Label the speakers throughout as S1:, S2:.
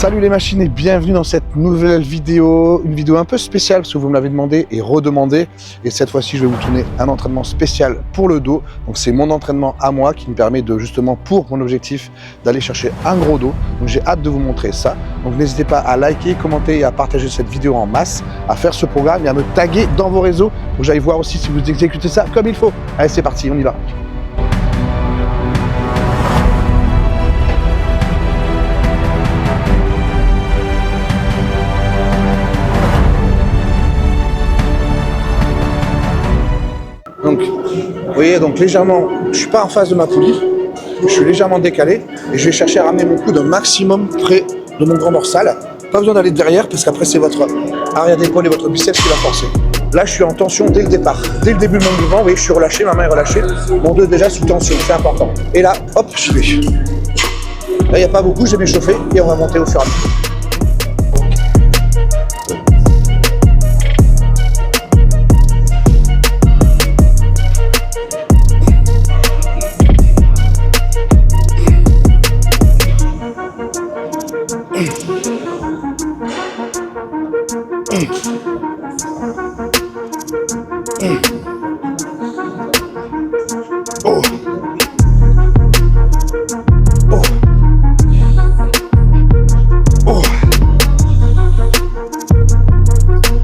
S1: Salut les machines et bienvenue dans cette nouvelle vidéo, une vidéo un peu spéciale parce que vous me l'avez demandé et redemandé, et cette fois-ci je vais vous tourner un entraînement spécial pour le dos. Donc c'est mon entraînement à moi qui me permet de justement, pour mon objectif, d'aller chercher un gros dos. Donc j'ai hâte de vous montrer ça. Donc n'hésitez pas à liker, commenter et à partager cette vidéo en masse, à faire ce programme et à me taguer dans vos réseaux pour que j'aille voir aussi si vous exécutez ça comme il faut. Allez, c'est parti, on y va. Donc, vous voyez, donc légèrement, je ne suis pas en face de ma poulie, je suis légèrement décalé et je vais chercher à ramener mon coude un maximum près de mon grand dorsal. Pas besoin d'aller derrière parce qu'après c'est votre arrière d'épaule et votre biceps qui va forcer. Là, je suis en tension dès le départ. Dès le début de mon mouvement, vous voyez, je suis relâché, ma main est relâchée, mon dos est déjà sous tension, c'est important. Et là, hop, je vais. Là, il n'y a pas beaucoup, je vais m'échauffer et on va monter au fur et à mesure. Oh. Oh. Oh.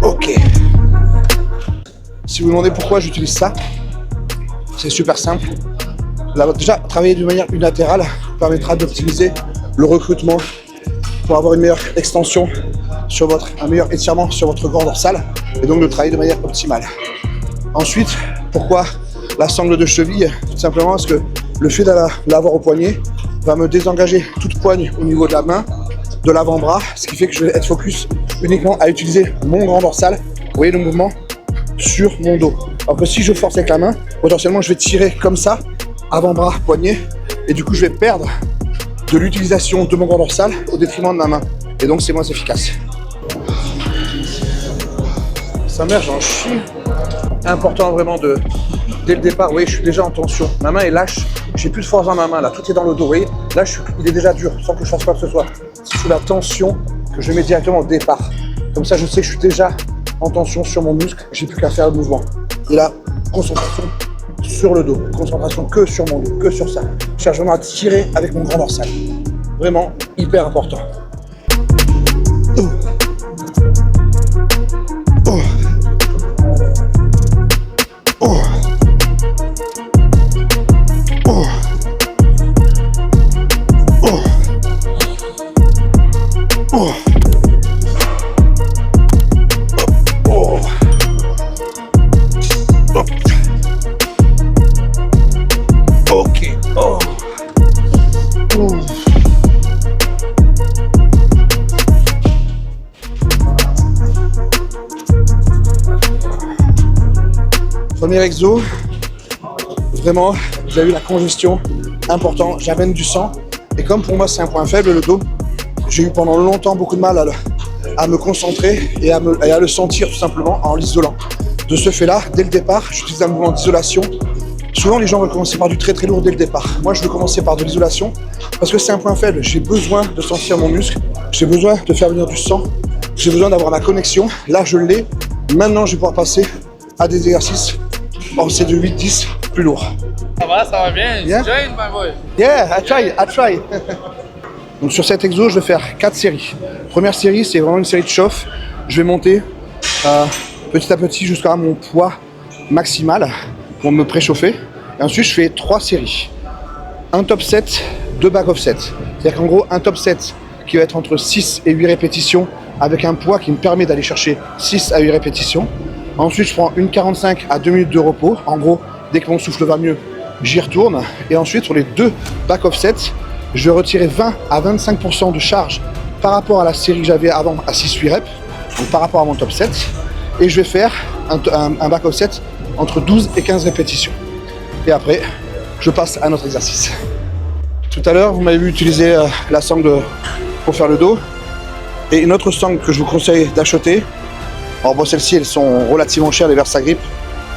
S1: Ok. Si vous vous demandez pourquoi j'utilise ça, c'est super simple. Là, déjà, travailler de manière unilatérale permettra d'optimiser le recrutement pour avoir une meilleure extension sur un meilleur étirement sur votre grand dorsal et donc de travailler de manière optimale. Ensuite, pourquoi la sangle de cheville? Tout simplement parce que le fait de l'avoir au poignet va me désengager toute poigne au niveau de la main, de l'avant-bras, ce qui fait que je vais être focus uniquement à utiliser mon grand dorsal, vous voyez le mouvement, sur mon dos. Alors que si je force avec la main, potentiellement je vais tirer comme ça, avant-bras, poignet, et du coup je vais perdre de l'utilisation de mon grand dorsal au détriment de ma main. Et donc c'est moins efficace. Sa mère, j'en chie. Important vraiment dès le départ, vous voyez, je suis déjà en tension. Ma main est lâche, j'ai plus de force dans ma main, là, tout est dans le dos, vous voyez. Là, il est déjà dur, sans que je fasse quoi que ce soit. C'est sous la tension que je mets directement au départ. Comme ça, je sais que je suis déjà en tension sur mon muscle, j'ai plus qu'à faire le mouvement. Et là, concentration sur le dos, concentration que sur mon dos, que sur ça. Je cherche vraiment à tirer avec mon grand dorsal. Vraiment hyper important. Oh. Oh. Oh. Oh. Oh. Oh. Oh. Oh. Ok. Oh. Oh. Premier exo, vraiment, vous avez eu la congestion, important, j'amène du sang. Et comme pour moi c'est un point faible, le dos, j'ai eu pendant longtemps beaucoup de mal à me concentrer et à le sentir tout simplement en l'isolant. De ce fait-là, dès le départ, j'utilise un mouvement d'isolation. Souvent les gens veulent commencer par du très très lourd dès le départ. Moi je veux commencer par de l'isolation parce que c'est un point faible. J'ai besoin de sentir mon muscle, j'ai besoin de faire venir du sang, j'ai besoin d'avoir ma connexion. Là je l'ai, maintenant je vais pouvoir passer à des exercices. Bon, c'est de 8-10 plus lourd.
S2: Ça va bien.
S1: Yeah?
S2: Join, my boy.
S1: Yeah, I try. Donc sur cet exo, je vais faire 4 séries. Première série, c'est vraiment une série de chauffe. Je vais monter petit à petit jusqu'à mon poids maximal pour me préchauffer. Et ensuite, je fais 3 séries. Un top set, 2 back off set. C'est-à-dire qu'en gros, un top set qui va être entre 6 et 8 répétitions avec un poids qui me permet d'aller chercher 6 à 8 répétitions. Ensuite, je prends une 45 à 2 minutes de repos. En gros, dès que mon souffle va mieux, j'y retourne. Et ensuite, sur les 2 back off sets, je vais retirer 20 à 25% de charge par rapport à la série que j'avais avant à 6-8 reps, donc par rapport à mon top set. Et je vais faire un back off set entre 12 et 15 répétitions. Et après, je passe à notre exercice. Tout à l'heure, vous m'avez vu utiliser la sangle pour faire le dos. Et une autre sangle que je vous conseille d'acheter. Alors bon, celles-ci, elles sont relativement chères, les Versagrip,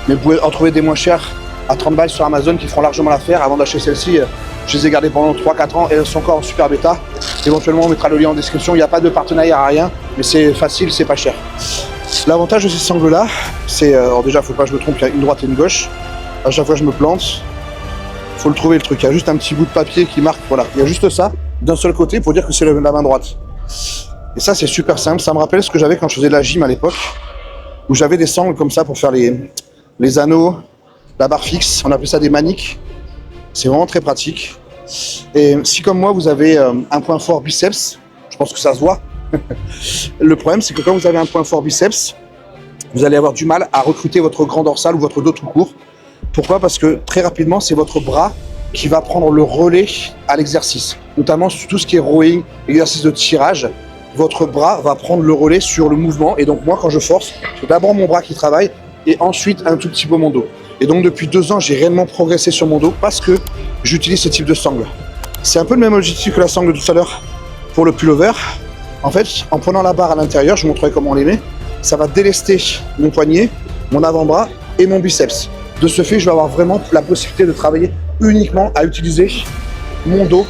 S1: mais vous pouvez en trouver des moins chères à 30 balles sur Amazon qui feront largement l'affaire. Avant d'acheter celle-ci, je les ai gardées pendant 3-4 ans et elles sont encore en super bêta. Éventuellement, on mettra le lien en description. Il n'y a pas de partenariat à rien, mais c'est facile, c'est pas cher. L'avantage de ces sangles-là, c'est... alors déjà, faut pas que je me trompe, il y a une droite et une gauche. À chaque fois, je me plante. Faut le trouver, le truc. Il y a juste un petit bout de papier qui marque, voilà. Il y a juste ça, d'un seul côté, pour dire que c'est la main droite. Et ça, c'est super simple. Ça me rappelle ce que j'avais quand je faisais de la gym à l'époque, où j'avais des sangles comme ça pour faire les anneaux, la barre fixe. On appelait ça des maniques. C'est vraiment très pratique. Et si comme moi, vous avez un point fort biceps, je pense que ça se voit. Le problème, c'est que quand vous avez un point fort biceps, vous allez avoir du mal à recruter votre grand dorsal ou votre dos tout court. Pourquoi? Parce que très rapidement, c'est votre bras qui va prendre le relais à l'exercice. Notamment sur tout ce qui est rowing, exercice de tirage, votre bras va prendre le relais sur le mouvement. Et donc moi, quand je force, c'est d'abord mon bras qui travaille et ensuite un tout petit peu mon dos. Et donc depuis 2 ans, j'ai réellement progressé sur mon dos parce que j'utilise ce type de sangle. C'est un peu le même objectif que la sangle de tout à l'heure pour le pullover. En fait, en prenant la barre à l'intérieur, je vous montrerai comment on les met, ça va délester mon poignet, mon avant-bras et mon biceps. De ce fait, je vais avoir vraiment la possibilité de travailler uniquement à utiliser mon dos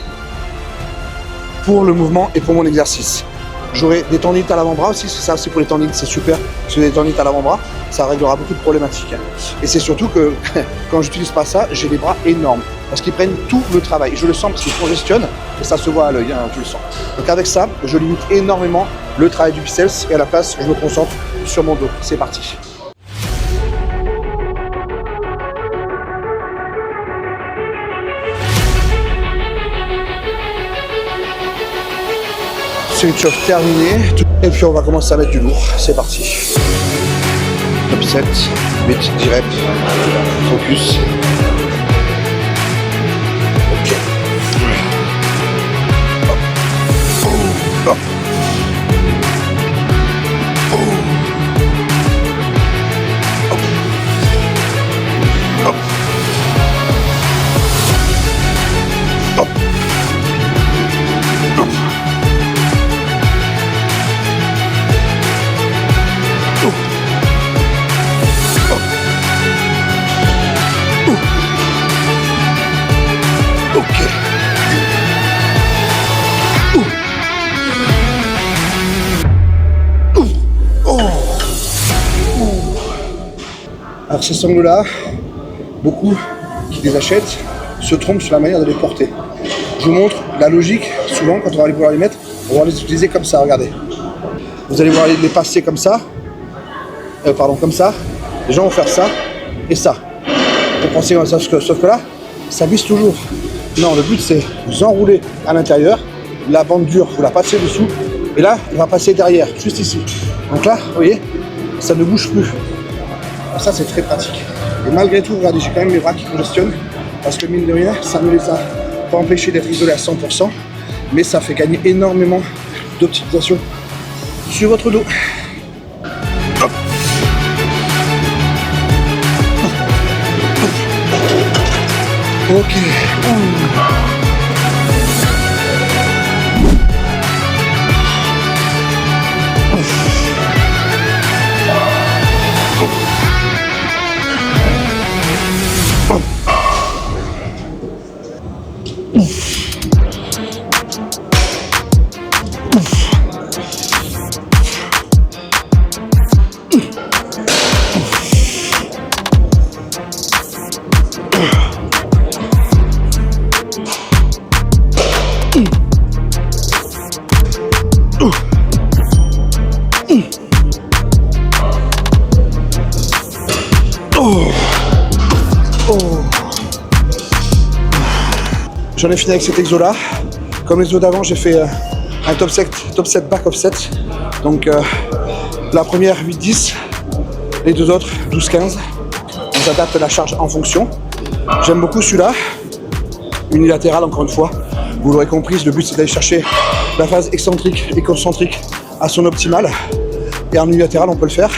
S1: pour le mouvement et pour mon exercice. J'aurai des tendinites à l'avant-bras aussi, ça c'est pour les tendinites, c'est super. Si j'ai des tendinites à l'avant-bras, ça réglera beaucoup de problématiques. Et c'est surtout que quand j'utilise pas ça, j'ai des bras énormes parce qu'ils prennent tout le travail. Je le sens parce qu'ils congestionnent et ça se voit à l'œil, hein, tu le sens. Donc avec ça, je limite énormément le travail du biceps et à la place, je me concentre sur mon dos. C'est parti. C'est une chauffe terminée. Et puis on va commencer à mettre du lourd. C'est parti. Top 7, 8, 10 reps. Focus. Ok. Hop. Hop. Hop. Hop. Hop. Alors ces sangles-là, beaucoup qui les achètent se trompent sur la manière de les porter. Je vous montre la logique, souvent quand on va pouvoir les mettre, on va les utiliser comme ça, regardez. Vous allez voir les passer comme ça, comme ça, les gens vont faire ça et ça. Vous pensez comme ça, sauf que là, ça visse toujours. Non, le but c'est vous enrouler à l'intérieur, la bande dure, vous la passez dessous, et là, il va passer derrière, juste ici. Donc là, vous voyez, ça ne bouge plus. Alors ça, c'est très pratique. Et malgré tout, regardez, j'ai quand même mes bras qui congestionnent, parce que mine de rien, ça ne les a pas empêchés d'être isolés à 100%, mais ça fait gagner énormément d'optimisation sur votre dos. Hop. Ok. J'en ai fini avec cet exo là. Comme l'exo d'avant, j'ai fait un top 7 back offset. Donc la première 8-10, les deux autres 12-15. On s'adapte la charge en fonction. J'aime beaucoup celui-là. Unilatéral encore une fois. Vous l'aurez compris, le but c'est d'aller chercher la phase excentrique et concentrique à son optimal. Et en unilatéral, on peut le faire.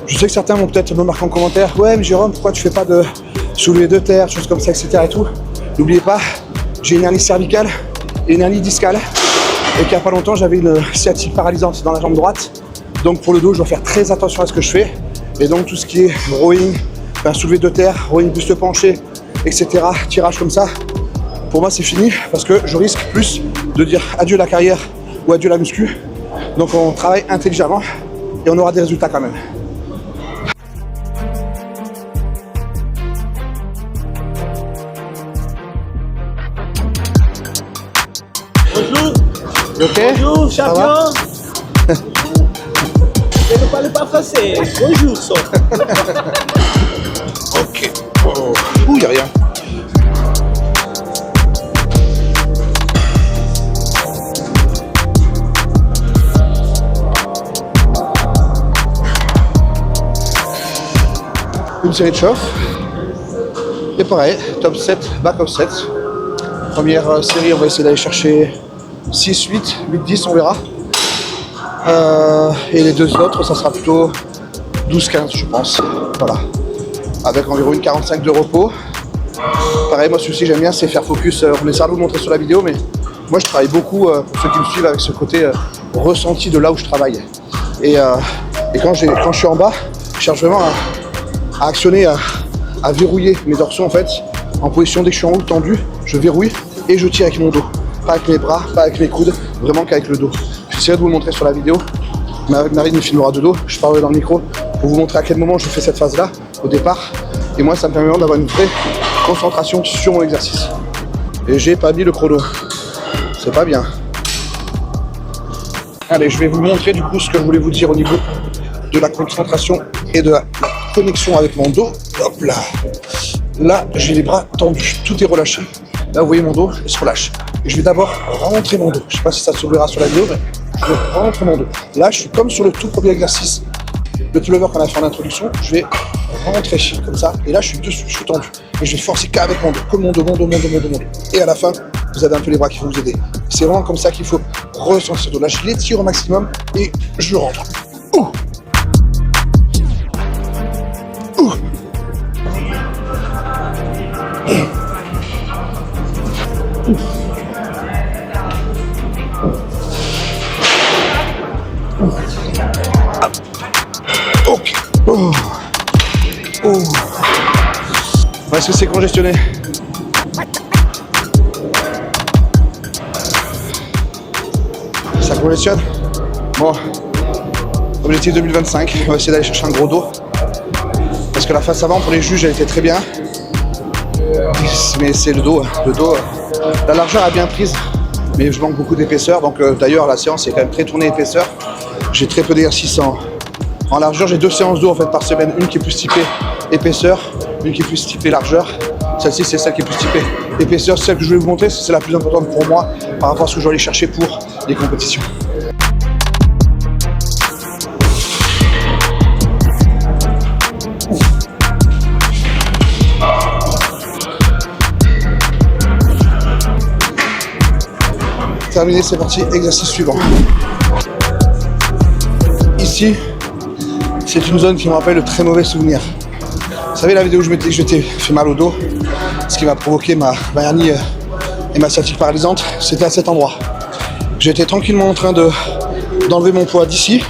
S1: Je sais que certains vont peut-être me marquer en commentaire. Ouais, mais Jérôme, pourquoi tu fais pas de soulevé de terre, choses comme ça, etc. et tout. N'oubliez pas, j'ai une hernie cervicale et une hernie discale. Et qu'il n'y a pas longtemps, j'avais une sciatique paralysante dans la jambe droite. Donc pour le dos, je dois faire très attention à ce que je fais. Et donc tout ce qui est rowing, enfin, soulevé de terre, rowing buste penché, etc., tirage comme ça, pour moi c'est fini parce que je risque plus de dire adieu la carrière ou adieu la muscu. Donc on travaille intelligemment et on aura des résultats quand même.
S2: Bonjour.
S1: Ok.
S2: Bonjour, champion. Je ne parle pas français. Bonjour, ça.
S1: Ok. Oh. Ouh, y'a rien. Une série de chauffe. Et pareil, top 7, back of 7. Première série, on va essayer d'aller chercher 6, 8, 8, 10, on verra. Et les deux autres, ça sera plutôt 12, 15, je pense. Voilà. Avec environ une 45 de repos. Pareil, moi, celui-ci, j'aime bien, c'est faire focus. On essaiera de vous montrer sur la vidéo, mais moi, je travaille beaucoup, pour ceux qui me suivent, avec ce côté ressenti de là où je travaille. Et quand je suis en bas, je cherche vraiment à actionner, à verrouiller mes dorsaux, en fait, en position dès que je suis en haut, tendu, je verrouille et je tire avec mon dos. Pas avec mes bras, pas avec mes coudes, vraiment qu'avec le dos. J'essaierai de vous le montrer sur la vidéo. Marine me filmera de dos, je parlerai dans le micro pour vous montrer à quel moment je fais cette phase-là, au départ. Et moi, ça me permet d'avoir une vraie concentration sur mon exercice. Et j'ai pas mis le chrono. C'est pas bien. Allez, je vais vous montrer du coup ce que je voulais vous dire au niveau de la concentration et de la connexion avec mon dos. Hop là. Là, j'ai les bras tendus, tout est relâché. Là, vous voyez mon dos, il se relâche. Et je vais d'abord rentrer mon dos. Je ne sais pas si ça se verra sur la vidéo, mais je vais rentrer mon dos. Là, je suis comme sur le tout premier exercice, le pullover qu'on a fait en introduction. Je vais rentrer comme ça. Et là, je suis dessus, je suis tendu. Et je vais forcer qu'avec mon dos. Comme mon dos, mon dos, mon dos, mon dos, mon dos. Et à la fin, vous avez un peu les bras qui vont vous aider. C'est vraiment comme ça qu'il faut ressentir ce dos. Là, je l'étire au maximum et je rentre. Ouh. Ouh. Ok. Oh. Oh. Est-ce que c'est congestionné? Ça congestionne? Bon. Objectif 2025, on va essayer d'aller chercher un gros dos. Parce que la face avant pour les juges elle était très bien. Mais c'est le dos. La largeur a bien prise, mais je manque beaucoup d'épaisseur. Donc d'ailleurs la séance est quand même très tournée épaisseur. J'ai très peu d'exercices en largeur. J'ai 2 séances d'eau en fait par semaine, une qui est plus typée épaisseur, une qui est plus typée largeur. Celle-ci c'est celle qui est plus typée épaisseur. Celle que je vais vous montrer, c'est la plus importante pour moi par rapport à ce que je vais aller chercher pour les compétitions. Terminé, c'est parti, exercice suivant. Ici, c'est une zone qui me rappelle de très mauvais souvenirs. Vous savez la vidéo où je m'étais fait mal au dos, ce qui m'a provoqué ma hernie et ma sciatique paralysante, c'était à cet endroit. J'étais tranquillement en train d'enlever mon poids d'ici,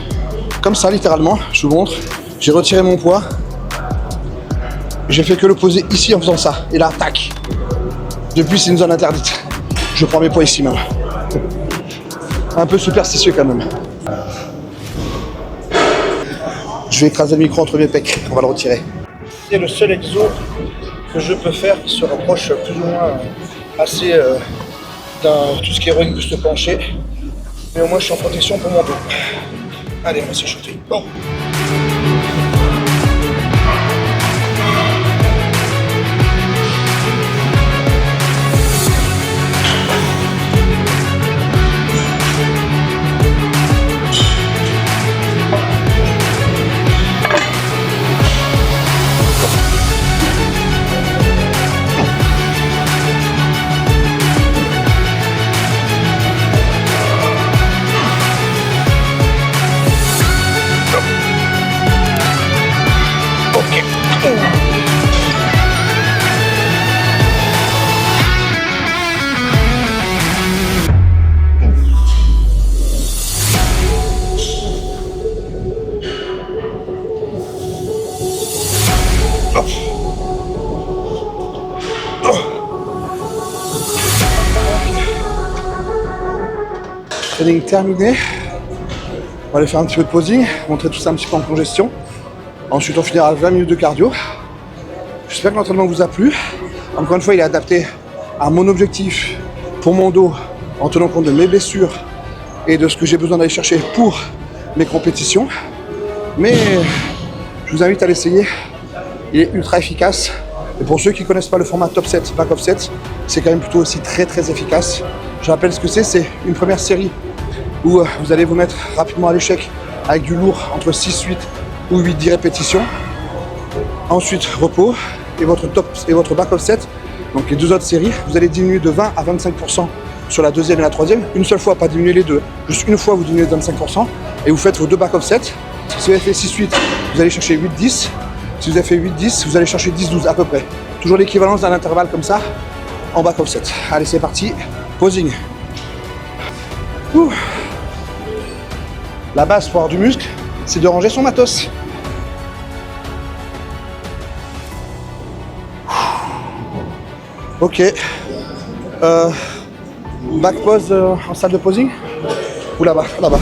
S1: comme ça littéralement, je vous montre. J'ai retiré mon poids, j'ai fait que le poser ici en faisant ça, et là, tac. Depuis, c'est une zone interdite. Je prends mes poids ici même. Un peu superstitieux quand même. Je vais écraser le micro entre mes pecs, on va le retirer. C'est le seul exo que je peux faire qui se rapproche plus ou moins assez dans tout ce qui est rowing buste penché. Mais au moins je suis en protection pour mon dos. Allez, on va s'échauffer. Bon. Training terminé. On va aller faire un petit peu de posing, montrer tout ça un petit peu en congestion. Ensuite, on finira 20 minutes de cardio. J'espère que l'entraînement vous a plu. Encore une fois, il est adapté à mon objectif pour mon dos, en tenant compte de mes blessures et de ce que j'ai besoin d'aller chercher pour mes compétitions. Mais je vous invite à l'essayer. Il est ultra efficace. Et pour ceux qui ne connaissent pas le format top set, back off set, c'est quand même plutôt aussi très efficace. Je rappelle ce que c'est une première série où vous allez vous mettre rapidement à l'échec avec du lourd entre 6, 8 ou 8, 10 répétitions. Ensuite, repos et votre top et votre back off set. Donc les deux autres séries, vous allez diminuer de 20 à 25% sur la deuxième et la troisième. Une seule fois, pas diminuer les deux. Juste une fois, vous diminuez de 25% et vous faites vos deux back off set. Si vous avez fait 6-8, vous allez chercher 8-10. Si vous avez fait 8-10, vous allez chercher 10-12 à peu près. Toujours l'équivalence d'un intervalle comme ça en back off set. Allez, c'est parti. Posing. Ouh. La base pour avoir du muscle, c'est de ranger son matos. Ok. Back pose en salle de posing. Ou là-bas, là-bas.